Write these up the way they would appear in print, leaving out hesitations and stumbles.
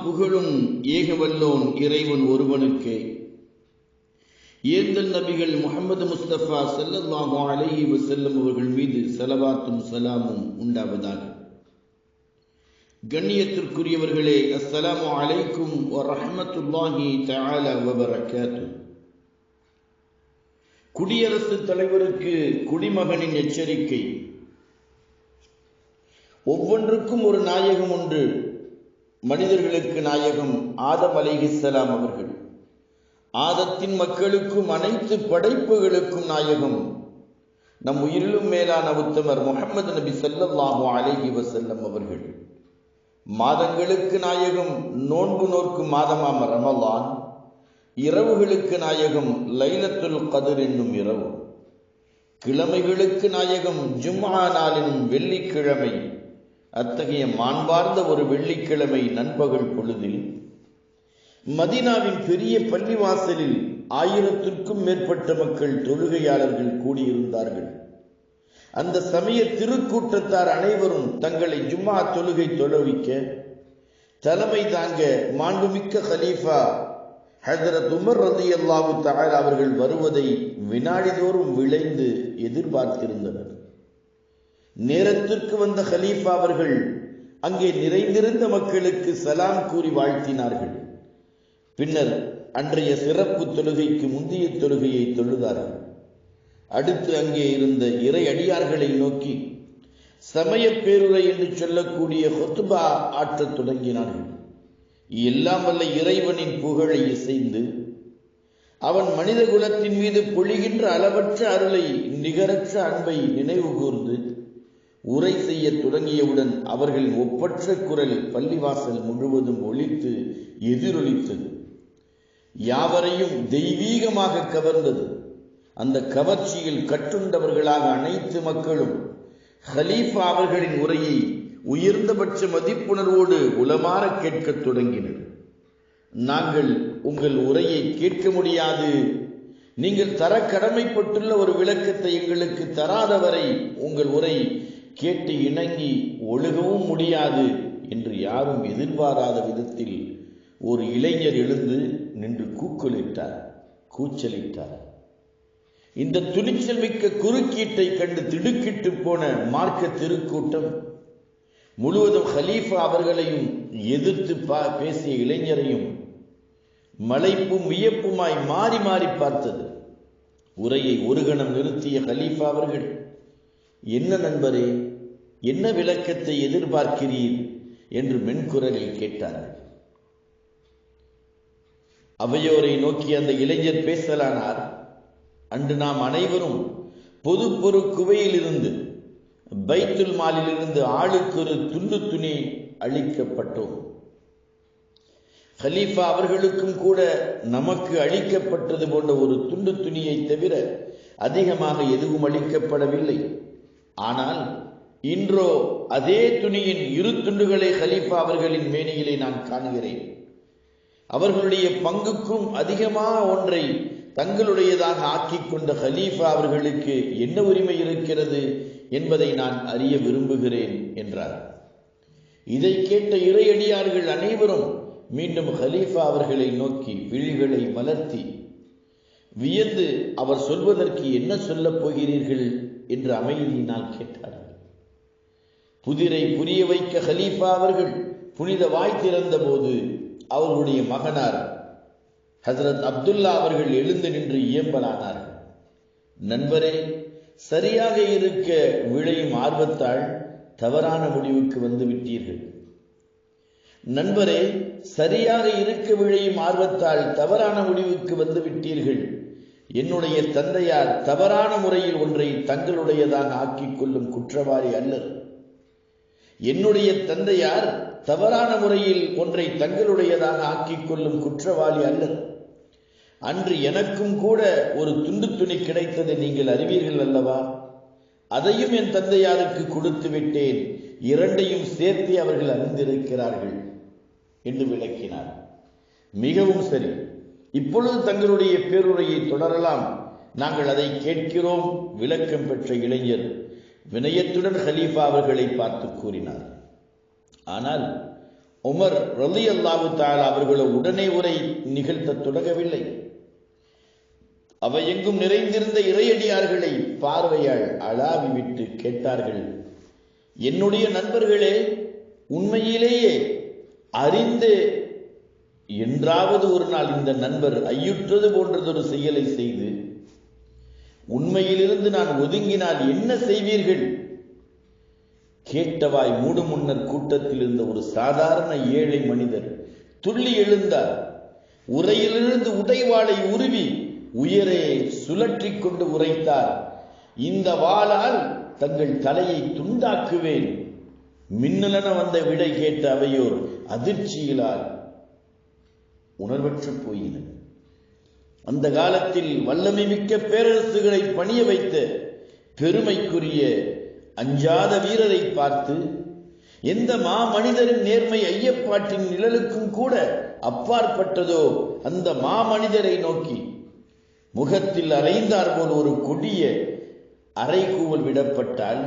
புகழும் ஏகவல்லோன் இறைவன் ஒருவனுக்கே. ஏந்தல் நபிகள் முஹம்மது முஸ்தபா ஸல்லல்லாஹு அலைஹி வஸல்லம் அவர்கள் மீது ஸலவாத்தும் ஸலாமும் உண்டாவதாக. கண்ணியத்திற்குரியவர்களே, அஸ்ஸலாமு அலைக்கும் வ ரஹ்மத்துல்லாஹி தஆலா வ பரக்காத்துஹு. குடியரசுத் தலைவருக்கு குடிமகனின் எச்சரிக்கை. ஒவ்வொன்றுக்கும் ஒரு நாயகம் உண்டு. மனிதர்களுக்கு நாயகம் ஆதம் அலைஹிஸ்ஸலாம் அவர்கள். ஆதத்தின் மக்களுக்கும் அனைத்து படைப்புகளுக்கும் நாயகம் நம் உயிரிலும் மேலான உத்தமர் முஹம்மது நபி ஸல்லல்லாஹு அலைஹி வஸல்லம் அவர்கள். மாதங்களுக்கு நாயகம் நோன்பு நோக்கும் மாதமாம் ரமலான். இரவுகளுக்கு நாயகம் லைலத்துல் கத்ர் என்னும் இரவு. கிழமைகளுக்கு நாயகம் ஜும்ஆ நாளினும் வெள்ளிக்கிழமை. அத்தகைய மாண்பார்ந்த ஒரு வெள்ளிக்கிழமை நண்பகல் பொழுதில் மதீனாவின் பெரிய பள்ளிவாசலில் 1000க்கும் மேற்பட்ட மக்கள் தொழுகையாளர்கள் கூடியிருந்தார்கள். அந்த சமய திருக்கூட்டத்தார் அனைவரும் தங்களை ஜும்ஆ தொழுகை தொழவிக்க தலைமை தாங்க மாண்புமிக்க கலீஃபா ஹஜ்ரத் உமர் ரலியல்லாஹு தஆலா அவர்கள் வருவதை வினாடிதோறும் விளைந்து எதிர்பார்த்திருந்தனர். நேரத்திற்கு வந்த கலீஃபா அவர்கள் அங்கே நிறைந்திருந்த மக்களுக்கு சலாம் கூறி வாழ்த்தினார்கள். பின்னர் அன்றைய சிறப்பு தொழுகைக்கு முந்தைய தொழுகையை தொழுதார்கள். அடுத்து அங்கே இருந்த இறை அடியார்களை நோக்கி சமய பேருரை என்று சொல்லக்கூடிய ஹுத்பா ஆற்றத் தொடங்கினார்கள். எல்லாம் வல்ல இறைவனின் புகழை இசைந்து அவன் மனித குலத்தின் மீது பொழிகின்ற அளவற்ற அருளை, நிகரற்ற அன்பை நினைவு கூர்ந்து உரை செய்ய தொடங்கியவுடன் அவர்களின் ஒப்பற்ற குரல் பள்ளிவாசல் முழுவதும் ஒலித்து எதிரொலித்தது. யாவரையும் தெய்வீகமாக கவர்ந்தது. அந்த கவர்ச்சியில் கட்டுண்டவர்களாக அனைத்து மக்களும் ஹலீஃபா அவர்களின் உரையை உயர்ந்தபட்ச மதிப்புணர்வோடு உளமாற கேட்கத் தொடங்கினர். நாங்கள் உங்கள் உரையை கேட்க முடியாது, நீங்கள் தர கடமைப்பட்டுள்ள ஒரு விளக்கத்தை எங்களுக்கு தராதவரை உங்கள் உரை கேட்டு இணங்கி ஒழுகவும் முடியாது என்று யாரும் எதிர்பாராத விதத்தில் ஒரு இளைஞர் எழுந்து நின்று கூச்சலிட்டார். இந்த துணிச்சல் மிக்க குறுக்கீட்டை கண்டு திடுக்கிட்டு போன மார்க்க திருக்கூட்டம் முழுவதும் ஹலீஃபா அவர்களையும் எதிர்த்து பேசிய இளைஞரையும் மலைப்பும் வியப்புமாய் மாறி மாறி பார்த்தது. உரையை ஒரு கணம் நிறுத்திய ஹலீஃபா அவர்கள், என்ன நண்பரே, என்ன விளக்கத்தை எதிர்பார்க்கிறீர் என்று மென்குரலில் கேட்டார்கள். அவையோரை நோக்கி அந்த இளைஞர் பேசலானார். அன்று நாம் அனைவரும் பொது பொரு குவையில் இருந்து, பைத்துல் மாலில் இருந்து ஆளுக்கு ஒரு துண்டு துணி அளிக்கப்பட்டோம். கலீஃபா அவர்களுக்கும் கூட நமக்கு அளிக்கப்பட்டது போன்ற ஒரு துண்டு துணியை தவிர அதிகமாக எதுவும் அளிக்கப்படவில்லை. ஆனால் இன்றோ அதே துணியின் 2 துண்டுகளை கலீஃபா அவர்களின் மேனியிலே நான் காணுகிறேன். அவர்களுடைய பங்குக்கும் அதிகமாக ஒன்றை தங்களுடையதாக ஆக்கிக் கொண்ட கலீஃபா அவர்களுக்கு என்ன உரிமை இருக்கிறது என்பதை நான் அறிய விரும்புகிறேன் என்றார். இதை கேட்ட இறையடியார்கள் அனைவரும் மீண்டும் கலீஃபா அவர்களை நோக்கி விழிகளை மலர்த்தி வியந்து அவர் சொல்வதற்கு என்ன சொல்லப் போகிறீர்கள் என்று அமைதியினால் கேட்டார்கள். புதிரை புரிய வைக்க கலீஃபா அவர்கள் புனித வாய் திறந்த போது அவர்களுடைய மகனார் ஹஜ்ரத் அப்துல்லா அவர்கள் எழுந்து நின்று இயம்பலானார்கள். நண்பரே, சரியாக இருக்க விழையும் ஆர்வத்தால் தவறான முடிவுக்கு வந்து விட்டீர்கள். நண்பரே, சரியாக இருக்க விழையும் ஆர்வத்தால் தவறான முடிவுக்கு வந்து விட்டீர்கள். என்னுடைய தந்தையார் தவறான முறையில் ஒன்றை தங்களுடையதாக ஆக்கிக் கொள்ளும் குற்றவாளி அல்லர். என்னுடைய தந்தையார் தவறான முறையில் ஒன்றை தங்களுடையதாக ஆக்கிக் கொள்ளும் குற்றவாளி அல்லர். அன்று எனக்கும் கூட ஒரு துண்டு துணி கிடைத்ததை நீங்கள் அறிவீர்கள் அல்லவா? அதையும் என் தந்தையாருக்கு கொடுத்து விட்டேன். 2ஐயும் சேர்த்து அவர்கள் அறிந்திருக்கிறார்கள் என்று விளக்கினார். மிகவும் சரி, இப்பொழுது தங்களுடைய பேருரையை தொடரலாம், நாங்கள் அதை கேட்கிறோம். விளக்கம் பெற்ற இளைஞர் வினயத்துடன் கலீஃபா அவர்களை பார்த்து கூறினார். ஆனால் உமர் ரலியல்லாஹு தஆலா அவர்கள் உடனே உரை நிகழ்த்த தொடங்கவில்லை. அவை எங்கும் நிறைந்திருந்த இறையடியார்களை பார்வையால் அளாவி விட்டு கேட்டார்கள், என்னுடைய நண்பர்களே, உண்மையிலேயே அறிந்து என்றாவது ஒரு நாள் இந்த நண்பர் ஐயுற்றது போன்றதொரு செயலை செய்து உண்மையிலிருந்து நான் ஒதுங்கினால் என்ன செய்வீர்கள்? கேட்டவாய் மூடும் முன்னர் கூட்டத்தில் இருந்த ஒரு சாதாரண ஏழை மனிதர் துள்ளி எழுந்தார். உரையிலிருந்து உடைவாளை உருவி உயரே சுழற்றி கொண்டு உரைத்தார், இந்த வாளால் தங்கள் தலையை துண்டாக்குவேன். மின்னலென வந்த விடை கேட்ட அவையோர் அதிர்ச்சியிலால் உணர்வற்று போயினர். அந்த காலத்தில் வல்லமை மிக்க பேரரசுகளை பணிய வைத்த பெருமைக்குரிய அஞ்சாத வீரரை பார்த்து எந்த மாமனிதரின் நேர்மை ஐயப்பாட்டின் நிழலுக்கும் கூட அப்பாற்பட்டதோ அந்த மாமனிதரை நோக்கி முகத்தில் அறைந்தார் போல் ஒரு கொடிய அறைகூவல் விடப்பட்டால்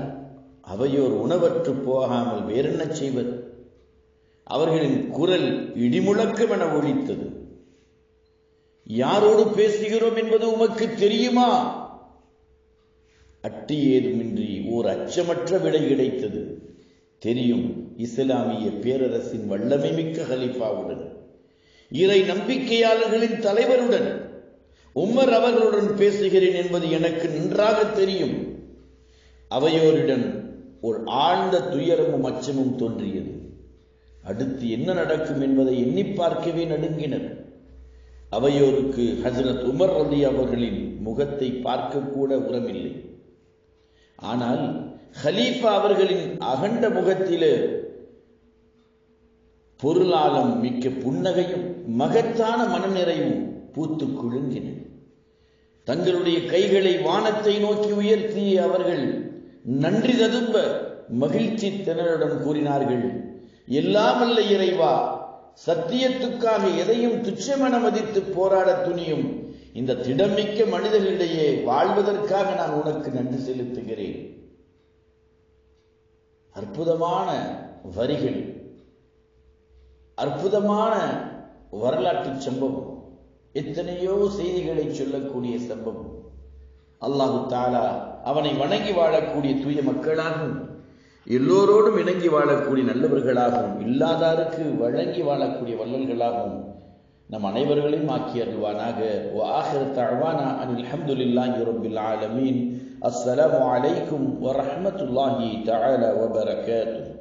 அவையோர் உணவற்று போகாமல் வேறென்ன செய்வது? அவர்களின் குரல் இடிமுழக்கமென ஒலித்தது. யாரோடு பேசுகிறோம் என்பது உமக்கு தெரியுமா? அட்டி ஏதுமின்றி ஓர் அச்சமற்ற விடை கிடைத்தது. தெரியும், இஸ்லாமிய பேரரசின் வல்லமை மிக்க ஹலீஃபாவுடன், இறை நம்பிக்கையாளர்களின் தலைவருடன், உமர் அவர்களுடன் பேசுகிறேன் என்பது எனக்கு நன்றாக தெரியும். அவையோரிடம் ஒரு ஆழ்ந்த துயரமும் அச்சமும் தோன்றியது. அடுத்து என்ன நடக்கும் என்பதை எண்ணி பார்க்கவே நடுங்கினர். அவையோருக்கு ஹஜ்ரத் உமர் ரலி அவர்களின் முகத்தை பார்க்க கூட உரமில்லை. ஆனால் ஹலீஃபா அவர்களின் அகண்ட முகத்திலே பொருளாலம் மிக்க புன்னகையும் மகத்தான மனநிறைவும் பூத்து குலுங்கின. தங்களுடைய கைகளை வானத்தை நோக்கி உயர்த்திய அவர்கள் நன்றி ததும்ப மகிழ்ச்சி திணறுடன் கூறினார்கள், எல்லாம் வல்ல இறைவா, சத்தியத்துக்காக எதையும் துச்சமென மதித்து போராட துணியும் இந்த திடமிக்க மனிதர்களிடையே வாழ்வதற்காக நான் உனக்கு நன்றி செலுத்துகிறேன். அற்புதமான வரிகள், அற்புதமான வரலாற்று சம்பவம், எத்தனையோ செய்திகளை சொல்லக்கூடிய சம்பவம். அல்லாஹு தஆலா அவனை வணங்கி வாழக்கூடிய தூய மக்களாகவும் எல்லோரோடும் இணங்கி வாழக்கூடிய நல்லவர்களாகவும் இல்லாதாருக்கு வழங்கி வாழக்கூடிய வல்லல்களாகவும் நம் அனைவர்களையும் ஆக்கி அருள்வானாக. வஆகிரு தஅவானா அனில் ஹம்துலில்லாஹி ரப்பில் ஆலமீன். அஸ்ஸலாமு அலைக்கும் வரஹ்மத்துல்லாஹி தஆலா வபரகாத்துஹு.